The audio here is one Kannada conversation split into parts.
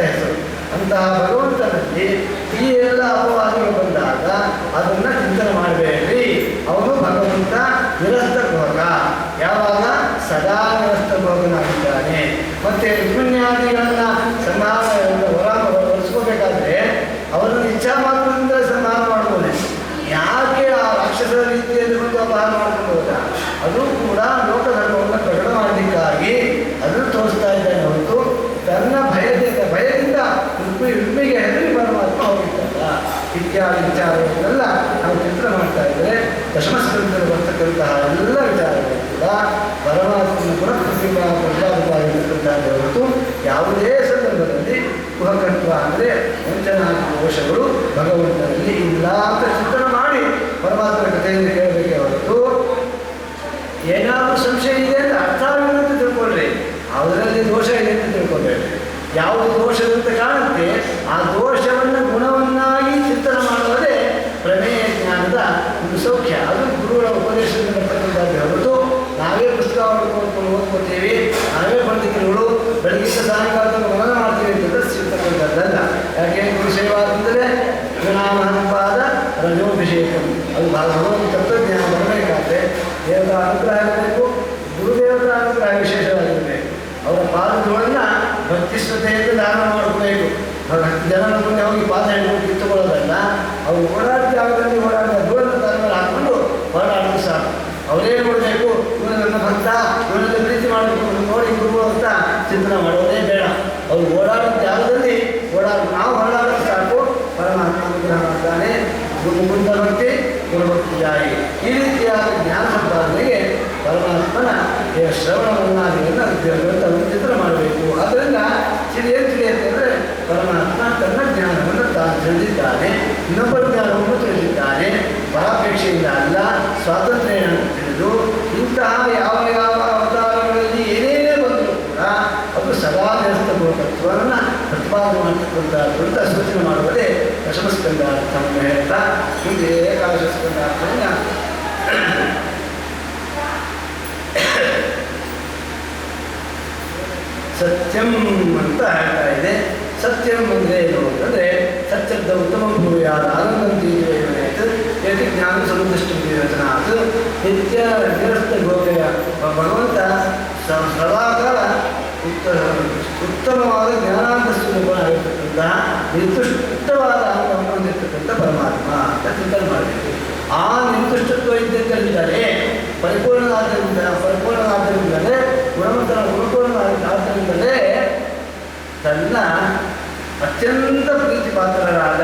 ಹೆಸರು. ಅಂತಹ ಭಗವಂತನಲ್ಲಿ ಈ ಎಲ್ಲ ಅಪವಾದಗಳು ಬಂದಾಗ ಅದನ್ನು ಚಿಂತನೆ ಮಾಡಬೇಡ್ರಿ. ಅವನು ಭಗವಂತ ನಿರಸ್ತಭೋಗ, ಯಾವಾಗ ಸದಾ ನಿರಸ್ತಭೋಗನಾಗಿದ್ದಾನೆ. ಮತ್ತು ರುಕ್ಮಿಣ್ಯಾದಿಗಳನ್ನು ಒಲಿಸ್ಕೋಬೇಕಾದ್ರೆ ಅವರನ್ನು ಇಚ್ಛಾ ಮಾತ್ರದಿಂದ ಸಂಹಾರ ಮಾಡ್ಬೋದೆ. ಯಾಕೆ ಆ ರಾಕ್ಷಸರ ರೀತಿಯಲ್ಲಿ ಒಂದು ಅಪಹಾರ ಮಾಡ್ಕೊಂಡು ಹೋದ? ಅದು ಕೂಡ ಲೋಕಧರ್ಮವನ್ನು ಪ್ರಕಟ ಮಾಡಲಿಕ್ಕಾಗಿ ಅದನ್ನು ತೋರಿಸ್ತಾ ಇದ್ದಾನೆ ಹೊರತು ತನ್ನ ಭಯದಿಂದ ರುಕ್ಮಿಗೆ ಹೆದರಿ ಪರಮಾತ್ಮ ಹೋಗಿದ್ದಲ್ಲ. ಇತ್ಯಾದಿ ವಿಚಾರಗಳನ್ನೆಲ್ಲ ನಾವು ಚಿಂತನೆ ಮಾಡ್ತಾ ಇದ್ದರೆ ದಶಮಸ್ಕೃತದಲ್ಲಿ ಬರ್ತಕ್ಕಂತಹ ಎಲ್ಲ ವಿಚಾರಗಳು ಕೂಡ ಪರಮಾತ್ಮನ ಪ್ರತಿಪಾದಿತವಾಗಿರ್ತಕ್ಕಂಥ ಹೊರತು ಯಾವುದೇ ಸಂದರ್ಭದಲ್ಲಿ ಕುಹಕತ್ವ ಅಂದರೆ ವಂಚನಾದಿ ದೋಷಗಳು ಭಗವಂತನಲ್ಲಿ ಇಲ್ಲ ಅಂತ ಚಿಂತನೆ ಮಾಡಿ ಪರಮಾತ್ಮನ ಕಥೆಯನ್ನು ಕೇಳಬೇಕೆ ಹೊರತು ಏನಾದರೂ ಸಂಶಯ ಇದೆ ಅಂತ ಅರ್ಥ ಆಗಿಲ್ಲ ಅಂತ ತಿಳ್ಕೊಳ್ರಿ, ಅದರಲ್ಲಿ ದೋಷ ಇದೆ ಅಂತ ತಿಳ್ಕೊಳ್ಬೇಡಿ. ಯಾವುದು ದೋಷದಂತ ಕಾಣುತ್ತೆ ಆ ದೋಷವನ್ನು ಗುಣವನ್ನಾಗಿ ಚಿಂತನೆ ಮಾಡುವುದೇ ಪ್ರಮೇಯ ಜ್ಞಾನದ ಒಂದು ಸೌಖ್ಯ. ಅದು ಗುರುಗಳ ಉಪದೇಶದಿಂದ ಬರ್ತಕ್ಕಂಥದ್ದು ಹೊರತು ನಾವೇ ಪುಸ್ತಕ ಮಾಡ್ಕೊಂಡು ಓದ್ಕೋತೀವಿ, ನಾವೇ ಪಂಡಿತರುಗಳು ಬೆಳಗಿನ ಸಾಯಂಕಾಲದಲ್ಲಿ ಮನನ ಮಾಡ್ತೀವಿ ಅಂತ ಸಿಗ್ತಕ್ಕಂಥದ್ದಲ್ಲ. ಯಾಕೆ ಗುರು ಸೇವಾದಿಂದಲೇ ಗುಣಾಮಹಂಪಾದ ರಜೋಭಿಷೇಕ, ಅದು ಭಗವಂತ ತತ್ವಜ್ಞಾನ ಬರಬೇಕಾದ್ರೆ ದೇವರ ಅನುಗ್ರಹ ಇರಬೇಕು, ಗುರುದೇವರ ಅನುಗ್ರಹ ವಿಶೇಷವಾಗಿರಬೇಕು. ಅವರ ಪಾದಗಳನ್ನು ಭಕ್ತಿ ಶ್ರದ್ಧೆಯಿಂದ ಧಾರಣ ಮಾಡಬೇಕು. ಜನರ ಮುಂದೆ ಹೋಗಿ ಪಾದ ಹಿಡಿದು ಕಿತ್ತುಕೊಳ್ಳೋದಲ್ಲ, ಅವರು ಓಡಾಡಿದ ಜಾಗದಲ್ಲಿ ಓಡಾಡಿದ ಧೂಳನ್ನು ತಲೆ ಮೇಲೆ ಹಾಕ್ಕೊಂಡು ಓಡಾಡೋದು ಸಾಕು. ಅವರೇ ನೋಡಬೇಕು, ಇವನು ನನ್ನ ಭಕ್ತ, ಇವನಲ್ಲಿ ಪ್ರೀತಿ ಮಾಡಬೇಕು, ನೋಡಿ ಗುರು ಅಂತ ಚಿಂತನೆ ಮಾಡೋದೇ ಬೇಡ. ಅವರು ಓಡಾಡಿದ ಜಾಗದಲ್ಲಿ ನಾವು ಹೊರಡಾಡೋದು ಸಾಕು. ಪರಮಾತ್ಮ ಅನುಗ್ರಹ ಮಾಡ್ತಾನೆ. ಗುರುಮುಂದ ಭಕ್ತಿ ಗುರುಭಕ್ತಿಯಾಗಿ ಈ ರೀತಿಯಾದ ಜ್ಞಾನ ಸಂಪಾದನೆಗೆ ಪರಮಾತ್ಮನ ಶ್ರವಣವನ್ನಾದಿಗಳನ್ನು ಚಿಂತನೆ ಮಾಡಬೇಕು. ಆದ್ದರಿಂದ ಏನು ತಿಳಿಯುತ್ತೆ ಅಂದರೆ ಪರಮಾತ್ಮ ತನ್ನ ಜ್ಞಾನವನ್ನು ತಾನು ತಿಳಿದಿದ್ದಾನೆ, ಇನ್ನೊಬ್ಬರ ಜ್ಞಾನವನ್ನು ತಿಳಿದಿದ್ದಾನೆ. ಪರಾಪೇಕ್ಷೆಯಿಂದ ಅಲ್ಲ, ಸ್ವಾತಂತ್ರ್ಯ ತಿಳಿದು ಇಂತಹ ಯಾವ ಯಾವ ಅವತಾರಗಳಲ್ಲಿ ಏನೇನೇ ಬಂದರೂ ಕೂಡ ಅದು ಸದಾ ನಿರಸ್ತಭೋಗತ್ವವನ್ನು ಪ್ರತಿಪಾದನೆ ಮಾಡತಕ್ಕಂಥದ್ದು ಅಂತ ಸೂಚನೆ ಮಾಡುವುದೇ ದಶಮಸ್ಕಂಧಾರ್ಥವನ್ನು ಹೇಳ್ತಾ ಮುಂದೆ ಏಕಾದಶ ಸ್ಕಂಧಾರ್ಥವನ್ನು ಸತ್ಯಂ ಅಂತ ಹೇಳ್ತಾ ಇದೆ. ಸತ್ಯಂ ಅಂದರೆ ಏನು ಅಂತಂದರೆ ಸತ್ಯದ ಉತ್ತಮ ಭೂಯಾದ ಆನಂದಂತೀಯತೆ ಏಕೆ ಜ್ಞಾನ ಸಮುದೃಷ್ಟಿ ರಚನಾತ್ ನಿತ್ಯ ನಿರಸ್ತ ಭೋಗಯ ಭಗವಂತ ಸದಾಕಾಲ ಉತ್ತಮವಾದ ಜ್ಞಾನಾಂತ ಸ್ವರೂಪನಾಗಿರ್ತಕ್ಕಂತಹ ನಿರ್ದುಷ್ಟವಾದ ಆನಂದವನ್ನು ಹೊಂದಿರತಕ್ಕಂಥ ಪರಮಾತ್ಮ ಅಂತ ಚಿಂತನೆ ಮಾಡಬೇಕು. ಆ ನಿರ್ದುಷ್ಟತ್ವ ಇದ್ದಿದ್ದರಿಂದಲೇ ಪರಿಪೂರ್ಣನಾದ್ದರಿಂದಲೇ ಗುಣಮುಖನಾದ್ದರಿಂದಲೇ ತನ್ನ ಅತ್ಯಂತ ಪ್ರೀತಿ ಪಾತ್ರರಾದ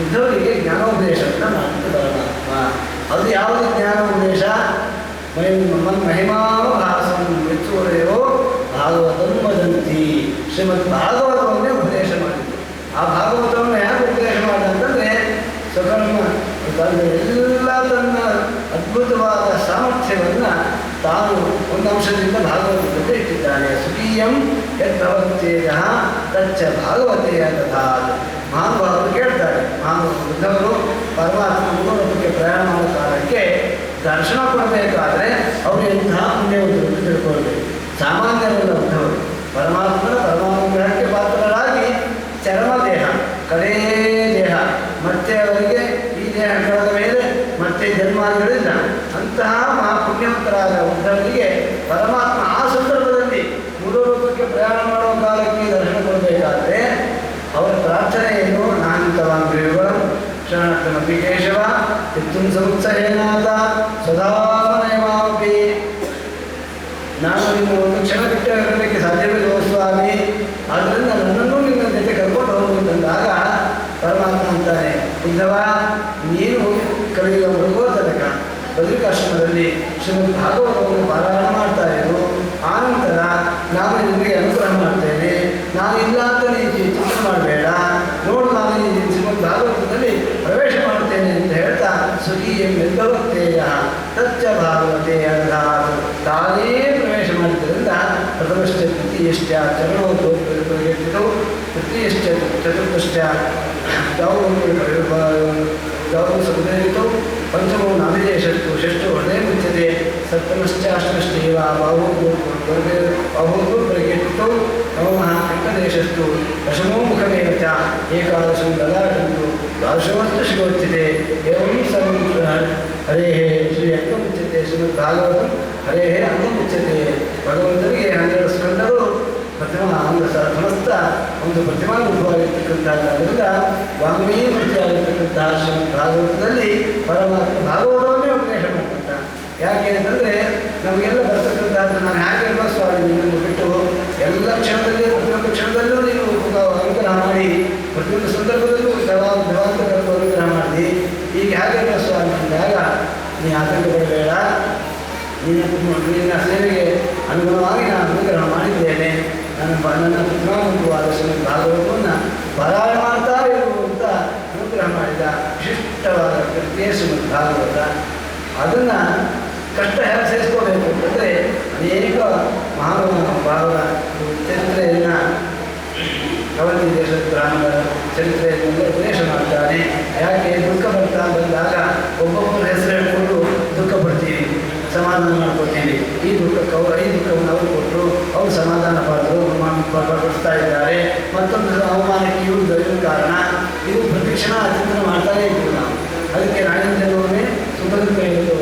ಉದ್ಧವರಿಗೆ ಜ್ಞಾನೋಪದೇಶವನ್ನು ಮಾಡಿದ ಪರಮಾತ್ಮ. ಅದು ಯಾವುದು ಜ್ಞಾನೋಪದೇಶ? ಮಹಿಮಾವಭಾಸಂ ಮೆಚ್ಚುವರೆಯೋ ಭಾಗವತಂ ವದಂತಿ. ಶ್ರೀಮದ್ ಭಾಗವತವನ್ನೇ ಉಪದೇಶ ಮಾಡಿದ್ದು. ಆ ಭಾಗವತವನ್ನು ಯಾರು ಉಪದೇಶ ಮಾಡಿದಂತಂದರೆ ಸ್ವಕರ್ಮ ಎಲ್ಲ ತನ್ನ ಅದ್ಭುತವಾದ ಸಾಮರ್ಥ್ಯವನ್ನು ತಾನು ಒಂದು ಅಂಶದಿಂದ ಭಾಗವತದಲ್ಲಿ ಇಟ್ಟಿದ್ದಾನೆ. ಸ್ವಕೀಯಂ ಯದ್ಭವತ್ಯೇಯ ತಚ್ಚ ಭಾಗವತೆಯ ತಥಾ. ಮಹಾನುಭಾವರು ಕೇಳ್ತಾರೆ, ಬುದ್ಧವರು ಪರಮಾತ್ಮ ಮೂಲಕ್ಕೆ ಪ್ರಯಾಣ ಮಾಡೋ ಕಾಲಕ್ಕೆ ದರ್ಶನ ಕೊಡಬೇಕಾದ್ರೆ ಅವರು ಎಂತಹ ಪುಣ್ಯವಂತರು ತಿಳ್ಕೊಳ್ಬೇಕು. ಸಾಮಾನ್ಯರಲ್ಲ ಬುದ್ಧವರು. ಪರಮಾನುಗ್ರಹಕ್ಕೆ ಪಾತ್ರರಾಗಿ ಚರ್ಮ ದೇಹ, ಕಡೇ ದೇಹ, ಮತ್ತೆ ಅವರಿಗೆ ಈ ದೇಹ ಕಳೆದ ಮೇಲೆ ಮತ್ತೆ ಜನ್ಮಾದಿಗಳಿಲ್ಲ. ಅಂತಹ ಮಹಾಪುಣ್ಯವಂತರಾದ ಉದ್ಧವರಿಗೆ ಪರಮಾತ್ಮ ಆ ಸಂದರ್ಭದಲ್ಲಿ ಮೂಲರೂಪಕ್ಕೆ ಪ್ರಯಾಣ ಮಾಡುವ ಕಾಲಕ್ಕೆ ದರ್ಶನ ಕೊಡಬೇಕಾದ್ರೆ ಅವರ ಪ್ರಾರ್ಥನೆ ಏನು? ನಾನಂತವಾಂಗ್ರಿಯುಗಳು ಶರಣಕ್ರಮಪಿ ಕೇಶವ ಚಿತ್ತುಂ ಸಂಸಹೇನಾಥ ಸದಾಮನಯಮಾಪಿ. ನಾನು ನಿಮ್ಮ ಒಂದು ಕ್ಷಣ ಬಿಟ್ಟು ಇರಲಿಕ್ಕೆ ಸಾಧ್ಯವಿಲ್ಲ ಸ್ವಾಮಿ, ಆದ್ದರಿಂದ ನನ್ನನ್ನು ನಿಮ್ಮ ಜೊತೆ ಕರ್ಕೊಂಡು ಹೋಗುವಂತಾಗ ಪರಮಾತ್ಮ ಅಂತಾನೆ, ಉದ್ಧವ ನೀನು ಕಲಿಯುವ ಮೃಗೋ ತನಕ ಬದರಿಕಾಶ್ರಮದಲ್ಲಿ ಶ್ರೀಮದ್ ಭಾಗವತವನ್ನು ಪಾರಾಯಣ ಮಾಡ್ತಾ ಇರು. ಆನಂತರ ನಾನು ನಿಮಗೆ ಅನುಗ್ರಹ ಮಾಡ್ತೇನೆ. ನಾನು ಇಲ್ಲ ಅಂತ ನೀನು ಚಿಂತನೆ ಮಾಡಬೇಡ. ನೋಡು, ನಾನು ಈ ಶ್ರೀಮದ್ ಭಾಗವತದಲ್ಲಿ ಪ್ರವೇಶ ಮಾಡ್ತೇನೆ ಅಂತ ಹೇಳ್ತಾ ಸ್ವಕೀಯ ನಿರ್ಭವತ್ಯೇಯ ತಚ್ಚ ಭಾಗವತೆಯ ತಾನೇ ಪ್ರವೇಶ ಮಾಡಿದ್ದರಿಂದ ಪ್ರಥಮಶ್ಚ ತೃತೀಯಶ್ಚ ಚರಣೋದ್ಭವಿತು ತೃತೀಯಶ್ಚ ಚತುರ್ಥಶ್ಚ ಗೌರವ ಸಂದೇಹಿತು ಪಂಚಮೋ ನಾಭಿದೇಶಸ್ತು ಷಷ್ಠೋ ಹೃದಯ ಮುಚ್ಯತೆ ಸಪ್ತಮಶ್ಚಾಷ್ಟಮಶ್ಚೈವ ಬಾಹು ಪ್ರಕೀರ್ತಿತೌ ನವಮಃ ವೆಂಕಟೇಶಸ್ತು ದಶಸ್ತು ದಶಮೋ ಮುಖಮೇವ ಚ ಏಕಾದಶಂ ಲಲಾಟಂತು ದ್ವಾದಶಮಸ್ತು ಶಿವೋಚ್ಯತೆ ಏವಂ ಸರ್ವಂ ಹರೇಃ ಶ್ರೀ ಅಂಗಮುಚ್ಯತೆ ಶ್ರೀಮದ್ ಭಾಗವತಂ ಹರೇಃ ಅಂಗಮುಚ್ಯತೆ. ಭಗವಂತನಿಗೆ 12 ಸ್ಕಂದರು ಸಮಸ್ತ ಒಂದು ಪ್ರತಿಮಾರೂಪವಾಗಿರ್ತಕ್ಕಂಥದ್ದರಿಂದ ವಾಂಗ್ಮಯ ಮೂರ್ತಿಯಾಗಿರ್ತಕ್ಕಂತಹ ಶ್ರೀಮದ್ ಭಾಗವತದಲ್ಲಿ ಪರಮಾತ್ಮ ಭಾಗವತವನ್ನೇ ಉಪದೇಶ ಮಾಡ್ತಂತ. ಯಾಕೆ ಅಂತಂದರೆ ನಮಗೆಲ್ಲ ಬರ್ತಕ್ಕಂಥದ್ದು ನಾನು ಯಾಕೆ ಅಲ್ವಾ ಸ್ವಾಮಿ ನಿಮ್ಮನ್ನು ಬಿಟ್ಟು ಎಲ್ಲ ಕ್ಷಣದಲ್ಲಿ ಪ್ರತಿಯೊಂದು ಕ್ಷಣದಲ್ಲೂ ನೀನು ಅನುಗ್ರಹ ಮಾಡಿ ಪ್ರತಿಯೊಂದು ಸಂದರ್ಭದಲ್ಲೂ ದೇವಾಂತರಕ್ಕೂ ಅನುಗ್ರಹ ಮಾಡಿ ಈಗ ಹೇಗೆ ಅಲ್ವಾ ಸ್ವಾಮಿ ಅಂದಾಗ ನೀ ಆತಂಕ ಪಡಬೇಡ, ನಿನ್ನ ಸೇವೆಗೆ ಅನುಗುಣವಾಗಿ ನಾನು ಅನುಗ್ರಹ ಮಾಡಿದ್ದೇನೆ. ನನ್ನ ಪ್ರತಿಮಾಮುಖವಾದ ಶ್ರೀಮದ್ ಭಾಗವತವನ್ನು ಪಾರಾಯಣ ಮಾಡ್ತಾ ಇರುವಂಥ ಅನುಗ್ರಹ ಮಾಡಿದ ವಿಶಿಷ್ಟವಾದ ಕೃತಿಯೇ ಶ್ರೀಮದ್ ಭಾಗವತ. ಅದನ್ನು ಕಷ್ಟ ಹೇಗೆ ಸೇರಿಸ್ಕೋಬೇಕು ಅಂತಂದರೆ ಅನೇಕ ಮಹಾನುಭಾವರ ಚರಿತ್ರೆಯನ್ನು ಅವಧಿ ದೇಶದ ಬ್ರಾಹ್ಮಣರ ಚರಿತ್ರೆಯನ್ನೆಲ್ಲ ಉಪದೇಶ ಮಾಡ್ತಾನೆ. ಯಾಕೆ ದುಃಖ ಬರ್ತಾ ಬಂದಾಗ ಒಬ್ಬೊಬ್ಬರ ಹೆಸರು ಹೇಳ್ಕೊಂಡು ದುಃಖ ಪಡ್ತೀವಿ, ಸಮಾಧಾನ ಮಾಡ್ಕೊಳ್ತೀವಿ. ಈ ದುಃಖವನ್ನು ಅವರು ಕೊಟ್ಟರು, ಅವರು ಸಮಾಧಾನ ಪಡಿಸ್ತಾ ಇದ್ದಾರೆ. ಮತ್ತೊಂದು ಅವಮಾನಕ್ಕೆ ಇವರು ದೊರೆಯುವ ಕಾರಣ ಇದು ಪ್ರತಿಕ್ಷಣ ಚಿಂತನೆ ಮಾಡ್ತಾನೇ ಇದ್ದೀವಿ ನಾವು. ಅದಕ್ಕೆ ನಾಳಿನ ಸುಖ ದುಃಖ ಇರೋದು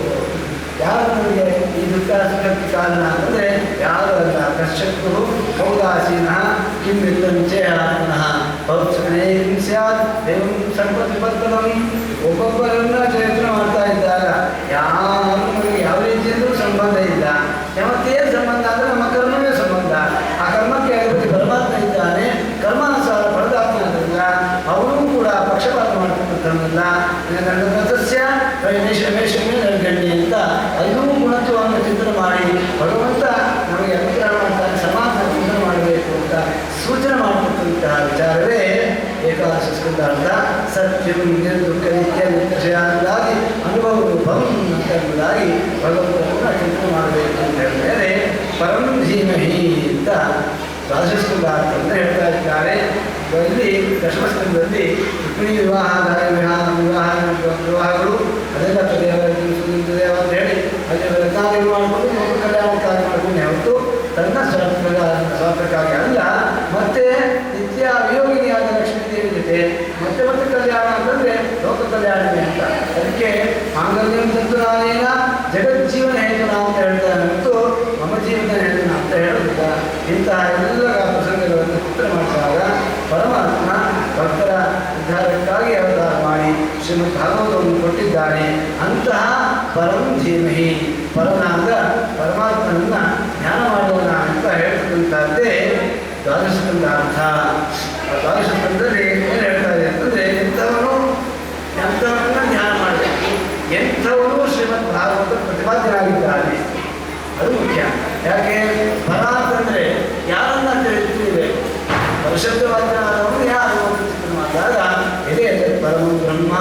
ಯಾರು ನಮಗೆ ಈ ದುಃಖ ಸುಖಕ್ಕೆ ಕಾರಣ ಅಂತಂದರೆ ಯಾರು ಅಲ್ಲ. ಕಶ್ಚಕ್ರು ಕೌದಾಸೀನ ಕಿಂಚೆ ಆತ್ಮನಃ ಪೌತ್ಸನೇ ಕಿಂ ಸ್ಯಾತ್ ದೇವಂ ಸಂಪತ್ತಿ ಪದ್ಮಂ. ಒಬ್ಬೊಬ್ಬರನ್ನ ಚರಿತ್ರೆ ಮಾಡ್ತಾ ಇದ್ದಾಗ ಯಾರು ನಮಗೆ ಯಾವ ರೀತಿಯಲ್ಲೂ ಸಂಬಂಧ ಇಲ್ಲ. ಯಾವತ್ತೇನು ಸಂಬಂಧ ಅಂದರೆ ನಮ್ಮ ಕರ್ಮವೇ ಸಂಬಂಧ. ಆ ಕರ್ಮಕ್ಕೆ ಅಧಿಪತಿ ಪರಮಾತ್ಮ ಇದ್ದಾನೆ. ಕರ್ಮಾನುಸಾರ ಫಲದಾತ್ಮದಿಂದ ಅವನು ಕೂಡ ಪಕ್ಷಪಾತ ಮಾಡ್ತಕ್ಕಂಥವಲ್ಲ. ಸಸ್ಯ ವೇಷಮೇ ನರ್ಗಣ್ಯ ಅಂತ ಐದೂ ಗುಣತ್ವವನ್ನು ಚಿಂತನೆ ಮಾಡಿ ಭಗವಂತ ನಮಗೆ ಅನುಗ್ರಹ ಮಾಡ್ತಾನೆ, ಸಮಾಧಾನ ಚಿಂತನೆ ಮಾಡಬೇಕು ಅಂತ ಸೂಚನೆ ಮಾಡತಕ್ಕಂತಹ ವಿಚಾರವೇ ಏಕಾದಶ ಸ್ಕಂದಾರ್ಥ. ಸತ್ಯಂ ನಿರ್ದುಃಖ ನಿತ್ಯ ನಿತ್ಯಶಯಾಗಿ ಅನುಭವ ರೂಪಂ ಅಂತ ಎಂಬುದಾಗಿ ಭಗವಂತನನ್ನು ಚಿಂತನೆ ಮಾಡಬೇಕು ಅಂತ ಹೇಳಿದರೆ ಪರಂ ಧೀಮಹಿ ಅಂತ ದ್ವಾದಶ ಸ್ಕಂದಾರ್ಥ ಅಂತ ಹೇಳ್ತಾ ಇದ್ದಾರೆ. ಇಲ್ಲಿ ದಶಮಸ್ಕಂದದಲ್ಲಿ ರುಕ್ಮಿಣಿ ವಿವಾಹಗಳು ಅದೆಲ್ಲ ತಿಳಿಸುತ್ತದೆ ಅಂತ ಹೇಳಿ ಅಲ್ಲಿ ರತ್ನಾದಿಗಳು ಮಾಡಿಕೊಂಡು ಲೋಕ ಕಲ್ಯಾಣಕ್ಕಾಗಿ ಮಾಡ್ಕೊಂಡು ಹೊರತು ತನ್ನ ಸ್ವಾರ್ಥಕ್ಕಾಗಿ ಅಲ್ಲ. ಮತ್ತೆ ನಿತ್ಯ ವಿಯೋಗಿನಿಯಾದ ಲಕ್ಷ್ಮೀ ದೇವಿ ಜೊತೆ ಮತ್ತೆ ಕಲ್ಯಾಣ ಅಂತಂದರೆ ಲೋಕ ಕಲ್ಯಾಣವೇ ಅಂತ. ಅದಕ್ಕೆ ಮಾಂಗಲ್ಯಂ ತಂತುನಾನೇನ ಜಗಜ್ಜೀವನ ಹೇತುನ ಅಂತ ಹೇಳ್ತಾನೆ ಹೊರತು ಮಮ ಜೀವನ ಹೇತುನ ಅಂತ ಹೇಳುತ್ತಿದ್ದ. ಇಂತಹ ಎಲ್ಲ ಪ್ರಸಂಗಗಳನ್ನು ಚಿತ್ರ ಮಾಡಿದಾಗ ಪರಮಾತ್ಮ ಭಕ್ತರ ಉದ್ಧಾರಕ್ಕಾಗಿ ಅವತಾರ ಮಾಡಿ ಶ್ರೀಮದ್ ಭಾಗವತವನ್ನು ಕೊಟ್ಟಿದ್ದಾನೆ. ಅಂತಹ ಪರಂ ಧೀಮಹಿ ಪರನಾದ ಪರಮಾತ್ಮನನ್ನು ಧ್ಯಾನ ಮಾಡೋಣ ಅಂತ ಹೇಳ್ತಕ್ಕಂಥದ್ದೇ ದ್ವಾದಶ ಸ್ಕಂದಾರ್ಥ. ದ್ವಾದಶ ಸ್ಕಂದದಲ್ಲಿ ಏನು ಹೇಳ್ತಾ ಇದೆ ಅಂತಂದರೆ ಎಂಥವನ್ನ ಧ್ಯಾನ ಮಾಡಬೇಕು, ಎಂಥವರು ಶ್ರೀಮದ್ ಭಾಗವತ ಪ್ರತಿಪಾದ್ಯರಾಗಿದ್ದಾರೆ, ಅದು ಮುಖ್ಯ. ಯಾಕೆ ಪರ ಅಂತಂದರೆ ಯಾರನ್ನ ತಿಳಿದಿದೆ, ಪರಿಶುದ್ಧವಾದವನು ಯಾರು ಚಿಂತನೆ ಮಾಡಿದಾಗ ಎದೆ ಪರಮ ಬ್ರಹ್ಮ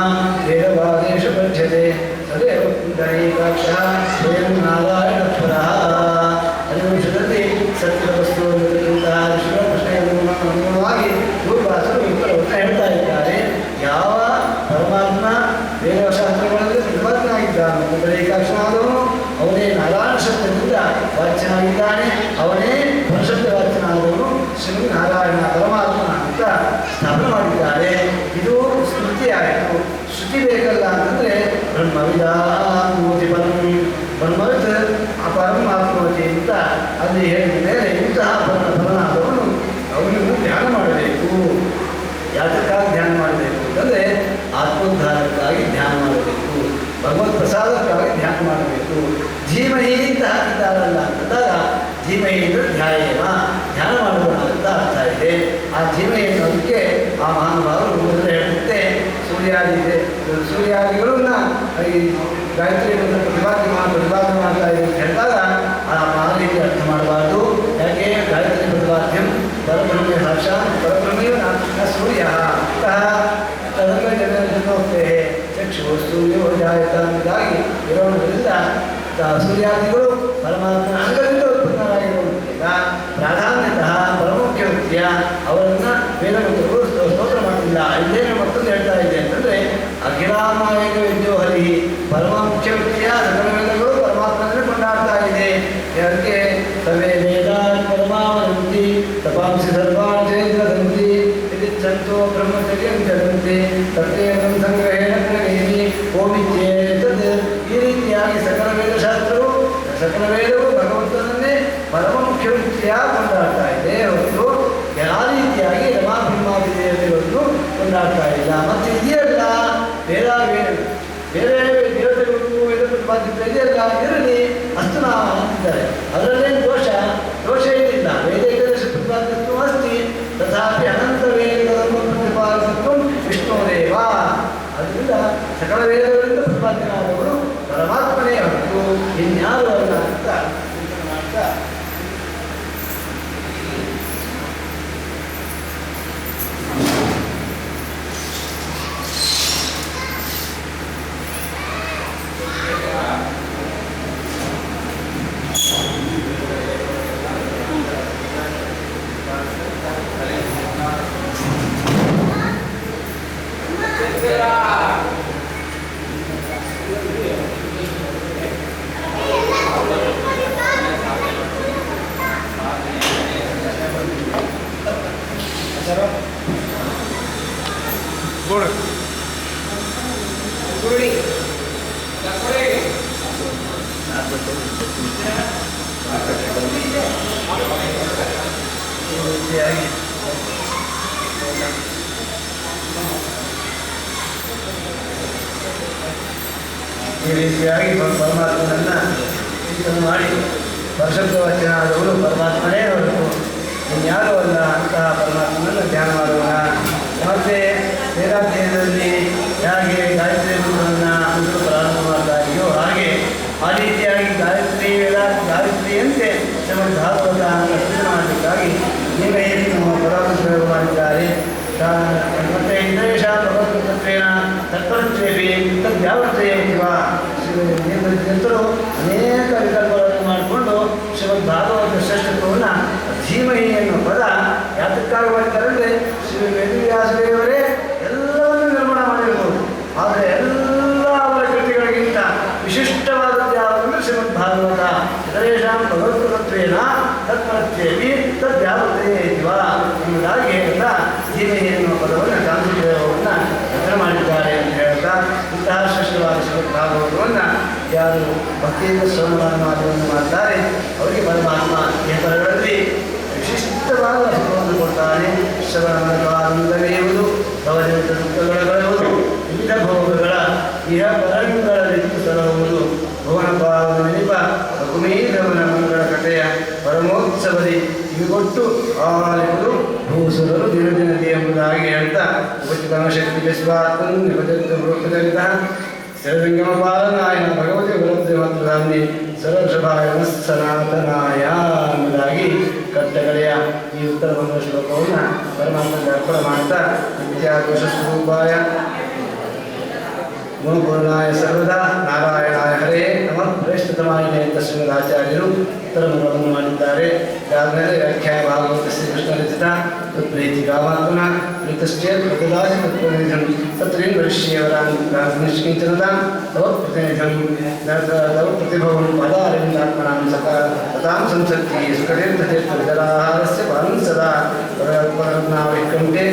ದೇವವಾದೇಶ ಪಠ್ಯತೆ ಸದೇವ ಪುಂಡರೀಕಾಕ್ಷ ಸ್ವಯಂ ನಾರಾಯಣ ಪರಃ. ಹರಿವಂಶದಲ್ಲಿ ಸತ್ಯದ ವಸ್ತುವಂತಹ ಋಷಿಗಳ ಪ್ರಶ್ನೆಯನ್ನು ಅನುಗುಣವಾಗಿ ಪೂರ್ವಾಸರು ಉತ್ತರವನ್ನು ಹೇಳ್ತಾ ಇದ್ದಾರೆ. ಯಾವ ಪರಮಾತ್ಮ ವೇದಶಾಸ್ತ್ರಗಳಲ್ಲಿ ಪ್ರತಿಪಾದನಾಗಿದ್ದಾನೆ, ಪುಂಡರೀಕಾಕ್ಷನಾದವನು ಅವನೇ ನಾರಾಯಣ ಶಬ್ದದಿಂದ ವಾಚ್ಯನಾಗಿದ್ದಾನೆ, ಅವನೇ ಪರಿಶುದ್ಧ ವಾಚ್ಯನಾದವನು ಶ್ರೀ ನಾರಾಯಣ ಪರಮಾತ್ಮ ಅಂತ ಸ್ಥಾಪನೆ ಮಾಡಿದ್ದಾರೆ. ಇದು ಸ್ಮೃತಿಯಾಯಿತು. ಶ್ರುತಿ ಬೇಕಲ್ಲ ಅಂತಂದರೆ ಬ್ರಹ್ಮವಿದಾತ್ಮೋತಿ ಪರಂ, ಬ್ರಹ್ಮವಿದ್ ಪರಮಾತ್ಮೋತಿ ಅಂತ ಅಲ್ಲಿ ಹೇಳಿದ ಮೇಲೆ ಇಂತಹ ಫಲನಾದವನು ಅವನನ್ನು ಧ್ಯಾನ ಮಾಡಬೇಕು. ಯಾತಕ್ಕಾಗಿ ಧ್ಯಾನ ಮಾಡಬೇಕು ಅಂತಂದರೆ ಆತ್ಮೋದ್ಧಾರಕ್ಕಾಗಿ ಧ್ಯಾನ ಮಾಡಬೇಕು, ಭಗವತ್ ಪ್ರಸಾದಕ್ಕಾಗಿ ಧ್ಯಾನ ಮಾಡಬೇಕು. ಧೀಮಹಿ ಅಂತ ಹಾಕಿದ್ದಾರಲ್ಲ ಅಂತಂದಾಗ ಧೀಮಹಿ ಅಂದರೆ ಧ್ಯಾಯೇವ, ಧ್ಯಾನ ಮಾಡೋಣ ಅಂತ ಅರ್ಥ ಇದೆ. ಆ ಧೀಮಹಿ ಅನ್ನೋದಕ್ಕೆ ಆ ಮಹಾನುಭಾವರು ಮೊದಲೇ ಹೇಳುತ್ತೆ ಸೂರ್ಯಾದಿಗಳನ್ನ ಈ ಗಾಯತ್ರಿ ಪ್ರತಿಪಾದನೆ ಮಾಡ್ತಾ ಇದೆ ಅಂತ ಹೇಳಿದಾಗ ಆ ಮಹಾನೀತಿ ಅರ್ಥ ಮಾಡಬಾರ್ದು. ಯಾಕೆ ಗಾಯತ್ರಿ ಪ್ರತಿಪಾದ್ಯಂ ಪರಬ್ರಹ್ಮ ಸಾಕ್ಷಾತ್ ಪರಬ್ರಹ್ಮೇವ ನ ಸೂರ್ಯ ತದಂಗ ಜನೋಕ್ತೆ ಚಕ್ಷು ಸೂರ್ಯೋ ಜಾಯತ ಎಂಬುದಾಗಿ ಇರೋದ್ರಿಂದ ಸೂರ್ಯಾದಿಗಳು ಪರಮಾತ್ಮನ ಅಂಗದಿಂದ ಉತ್ಪನ್ನರಾಗಿರುವುದರಿಂದ ಪ್ರಾಧಾನ್ಯತಃ ಪ್ರಮುಖ್ಯ ವ್ಯಕ್ತಿಯ ಅವರನ್ನು ವೇದಮಂತ್ರಗಳು ಸ್ತೋತ್ರ ಮಾಡಿಲ್ಲ. ಇಲ್ಲೇನು ಮತ್ತೊಂದು ಹೇಳ್ತಾ ಇದೆ ಅಂತಂದರೆ ಅಖಿಲಾಮಾಯಕ ವಿದ್ಯೋ ಹರಿ ಪರಮ ಮುಖ್ಯ ವ್ಯಕ್ತಿಯ ಸಕಲ ವೇದಗಳು ಪರಮಾತ್ಮನನ್ನು ಕೊಂಡಾಡ್ತಾ ಇದೆ. ಅದಕ್ಕೆ ಸರ್ವೇ ವೇದಾನ್ ಪರಮಾವರಂತಿ ತಪಾಂಸಿ ಸರ್ವಾನ್ ಚೇಂದ್ರ ಮಾತಾಡ್ತಾ ಇಲ್ಲ. ಮತ್ತು ಇದೆಯಲ್ಲ ಬೇರೆ ಬೇರೆ ದೇವತೆಗಳಿಗೂ ವೇದ ಪ್ರತಿಪಾದಿತ ಇದೆಯಲ್ಲ ಇರಲಿ ಅಷ್ಟು ನಾವು ಅಂತಿದ್ದಾರೆ. ಅದರಲ್ಲೇನು ದೋಷ ಏನಿಲ್ಲ. ವೇದ ಏಕದಶ ಪ್ರತಿಪಾದಿತ್ವ ಅಸ್ತಿ ತಥಾಪಿ ಅನಂತ ವೇದ ಪ್ರತಿಪಾದಿತ್ವ ವಿಷ್ಣುದೇವ. ಅದರಿಂದ ಸಕಲ ವೇದಗಳಿಂದ ಪ್ರತಿಪಾದ್ಯನಾದವರು ಪರಮಾತ್ಮನೇ ಹೊರತು ಇನ್ಯಾರು ಅಲ್ಲ ಅಂತ ಮಾಡ್ತಾ ಈ ರೀತಿಯಾಗಿ ಪರಮಾತ್ಮನನ್ನು ಚಿಂತನೆ ಮಾಡಿ ಪರಿಶುದ್ಧ ವಚನಾದವರು ಪರಮಾತ್ಮನೇ ಹೊರತು ಇನ್ಯಾರೂ ಅಲ್ಲ ಅಂತಹ ಪರಮಾತ್ಮನನ್ನು ಧ್ಯಾನ ಮಾಡೋಣ. ಮತ್ತು ವೇದಾಧ್ಯಯನದಲ್ಲಿ ಹೇಗೆ ಗಾಯತ್ರಿ ಮಂತ್ರವನ್ನು ಅಂದು ಪ್ರಾರಂಭ ಮಾಡ್ತಾ ಇದೆಯೋ ಹಾಗೆ ಆ ರೀತಿಯಾಗಿ ಗಾಯತ್ರಿಯಂತೆ ಶ್ರೀಮದ್ ಭಾಗವತ ಅಂತ ಚಿಂತನೆ ಮಾಡಲಿಕ್ಕಾಗಿ ಈಗ ಏನು ನಮ್ಮ ಪರಾಮರ್ಶೆ ಮಾಡಿದ್ದಾರೆ. ಮತ್ತು ಇಂದ್ರೇಶ ಭಗವದ್ಗೀತತ್ವೇನ ತತ್ಪರತ್ವೇಪಿ ತದ್ಯಾವರ್ತಯೇವ. ಶ್ರೀ ಅನೇಕ ವಿಕಲ್ಪಗಳನ್ನು ಮಾಡಿಕೊಂಡು ಶ್ರೀಮದ್ ಭಾಗವತ ಶ್ರೇಷ್ಠತ್ವವನ್ನು ಧೀಮಹಿ ಎನ್ನುವ ಪದ ಯಾತಕ್ಕಾಗಿ ಮಾಡಿದ್ದಾರಂದರೆ ಶ್ರೀ ವೇದವ್ಯಾಸದೇವರೇ ಎಲ್ಲವನ್ನೂ ನಿರ್ಮಾಣ ಮಾಡಿರ್ಬೋದು. ಆದರೆ ಎಲ್ಲ ಅವರ ಕೃತಿಗಳಿಗಿಂತ ವಿಶಿಷ್ಟವಾದದ್ದು ಯಾವುದಂದ್ರೆ ಶ್ರೀಮದ್ ಭಾಗವತ. ಇತರೇಷಾಂ ಭಗವದ್ಗೀತತ್ವೇನ ತತ್ಪರತ್ವೇಪಿ ತದ್ಯಾವರ್ತಯೇವ ಎಂಬುದಾಗಿ ಹೇಳ್ತಾ ಧೀಮಹಿ ಎನ್ನುವ ಪದವನ್ನು ಕಾಂತಿದೇವವನ್ನು ರಚನೆ ಮಾಡಿದ್ದಾರೆ ಅಂತ ಹೇಳ್ತಾ ಇಂತಹ ಶ್ರೇಷ್ಠವಾದ ಶ್ರೀಮದ್ ಭಾಗವತವನ್ನು ಯಾರು ಭಕ್ತಿಯಿಂದ ಶ್ರವಣವನ್ನು ಮಾಡ್ತಾರೆ ಅವರಿಗೆ ಪರಮಾತ್ಮ ಈ ಪದಗಳಲ್ಲಿ ವಿಶಿಷ್ಟವಾದ ಸುಖವನ್ನು ಕೊಡ್ತಾನೆ. ಶ್ರವಣವೆಂಬುದು ಭವಜನಿತ ದುಃಖಗಳೆಯುವುದು ವಿವಿಧ ಭೋಗಗಳ ಇಹ ಪರಂಗಳಲ್ಲಿ ಸಲಹುವುದು ಭುವನ ಪಾವನ ನೆನಪ ರಘುಮೀರವನ ಮಂಗಳ ಕಥೆಯ ಪರಮೋತ್ಸವದಿ ಇವುಗೊಟ್ಟು ಆಲಿಸುವುದು ಭೂಸುರರು ದಿನ ದಿನದಿ ಎಂಬುದಾಗಿ ಹೇಳ್ತಾ ಉಪಚಿತಮ ಶಕ್ತಿ ಸ್ವಾತ್ಮ ನಿಪದಲಿತ ಸರ್ವಂಗಮ ಪಾಲನಾಯ ಭಗವತಿ ಗುರುತ್ವ ಮಾತೃಧಾಮಿ ಸರ್ವಷಭಾಯ ಸನಾತನಾಯ ಎಂಬುದಾಗಿ ಕಟ್ಟಗಳೆಯ ಈ ಉತ್ತರ ಬಂದ ಶ್ಲೋಕವನ್ನು ಪರಮಾತ್ಮನಿಗೆ ಅರ್ಪಣೆ ಮಾಡ್ತಾ ವಿದ್ಯಾಕೋಶ ಸ್ವರೂಪಾಯ ಗುಣಪೂರ್ಣಾಯ ಸರ್ವದಾ ನಾರಾಯಣಾಯ ಹರೇ ನಮಃ ಶ್ರೇಷ್ಠತಮಾಯಿನೇ ಅಂತ ಶ್ರೀಮದಾಚಾರ್ಯರು ಉತ್ತರ ಮಂಗಳವನ್ನು ಮಾಡಿದ್ದಾರೆ. ಇದಾದಮೇಲೆ ವ್ಯಾಖ್ಯಾನ ಭಾಗವತ ಶ್ರೀಕೃಷ್ಣ ರಚಿತ ತತ್ಪ್ರೀತಿ ಕಾಮಾತ್ಮನ ಪ್ರೀತಶ್ಚೇತ್ ಪ್ರತಿದಾಸಿ ತತ್ಪ್ರತಿನಿಧಂ ತತ್ರೇನ್ ವರಿಷ್ಠಿಯವರ ನಿಷ್ಕಿಂಚನತಾಂ ತವ ಪ್ರತಿನಿಧಂ ತವ ಪ್ರತಿಭವಂ ಪದಾರವಿಂದಾತ್ಮನಾಂ ಸತಾಂ ಸಂಸಕ್ತಿ ಸುಖತೀರ್ಥತೀರ್ಥ ವಿದರಾಹಾರಸ್ಯ ಪಾಲಂ ಸದಾ ಪರನಾವಿಕಂಠೆ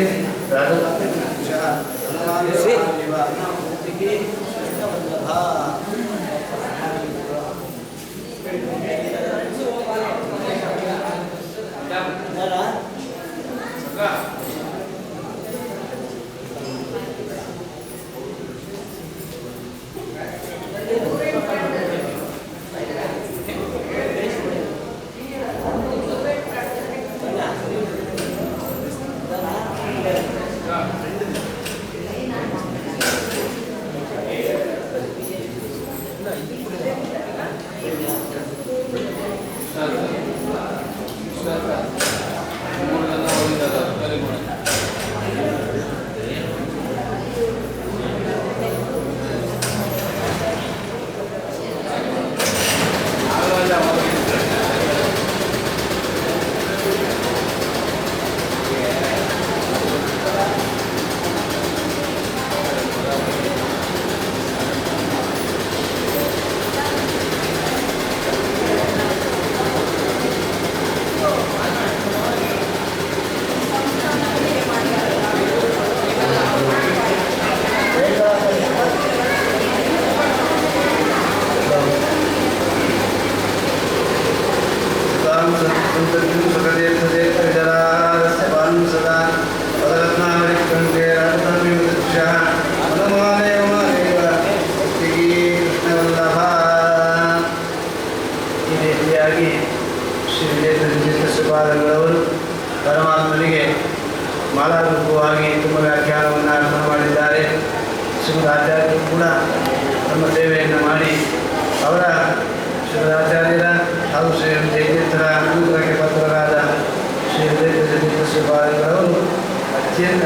ಪರಮಾತ್ಮನಿಗೆ ಮಾಲಾರೂಪವಾಗಿ ತುಂಬ ವ್ಯಾಖ್ಯಾನವನ್ನು ಅರ್ಪಣೆ ಮಾಡಿದ್ದಾರೆ. ಶ್ರೀಮದಾಚಾರ್ಯರು ಕೂಡ ನಮ್ಮ ಸೇವೆಯನ್ನು ಮಾಡಿ ಅವರ ಶ್ರೀಮದಾಚಾರ್ಯರ ಹಾಗೂ ಶ್ರೀ ಜಯತೀರ್ಥರ ಅನುಗ್ರಹಕ್ಕೆ ಪಾತ್ರರಾದ ಶ್ರೀ ಶ್ರೀಪಾದಗಳವರು ಅತ್ಯಂತ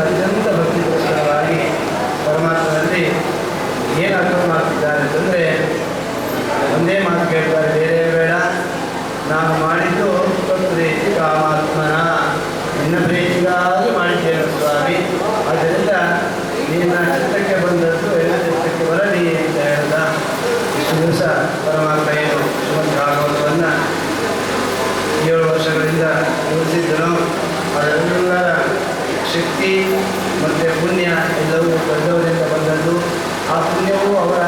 ಭಕ್ತಿಪುರಸ್ಕರವಾಗಿ ಪರಮಾತ್ಮನಲ್ಲಿ ಏನು ಅರ್ಪಣೆ ಮಾಡ್ತಿದ್ದಾರೆ ಅಂತಂದರೆ ಒಂದೇ ಮಾತು ಕೇಳ್ತಾರೆ, ಬೇರೆ ಬೇಡ, ನಾನು ಮಾಡಿದ್ದು ಪ್ರೀತಿ ಕಾಮಾತ್ಮನ, ನಿನ್ನ ಪ್ರೀತಿಗಾಗಿ ಮಾಡಿದ್ದೇನೆ ಸ್ವಾಮಿ, ಆದ್ದರಿಂದ ನಿನ್ನ ಚಿತ್ತಕ್ಕೆ ಬಂದದ್ದು ಎಲ್ಲ ಚಿತ್ತಕ್ಕೆ ಬರಲಿ ಅಂತ ಹೇಳ್ದ. ಇಷ್ಟು ದಿವಸ ಪರಮಾತ್ಮ ಏನು ಶ್ರೀಮದ್ ಭಾಗವತವನ್ನು 7 ವರ್ಷಗಳಿಂದ ಓದಿಸಿದ್ದನು. ಅದರೆಲ್ಲರ ಶಕ್ತಿ ಮತ್ತು ಪುಣ್ಯ ಎಲ್ಲವೂ ದೊಡ್ಡವರಿಂದ ಬಂದದ್ದು. ಆ ಪುಣ್ಯವು ಅವರ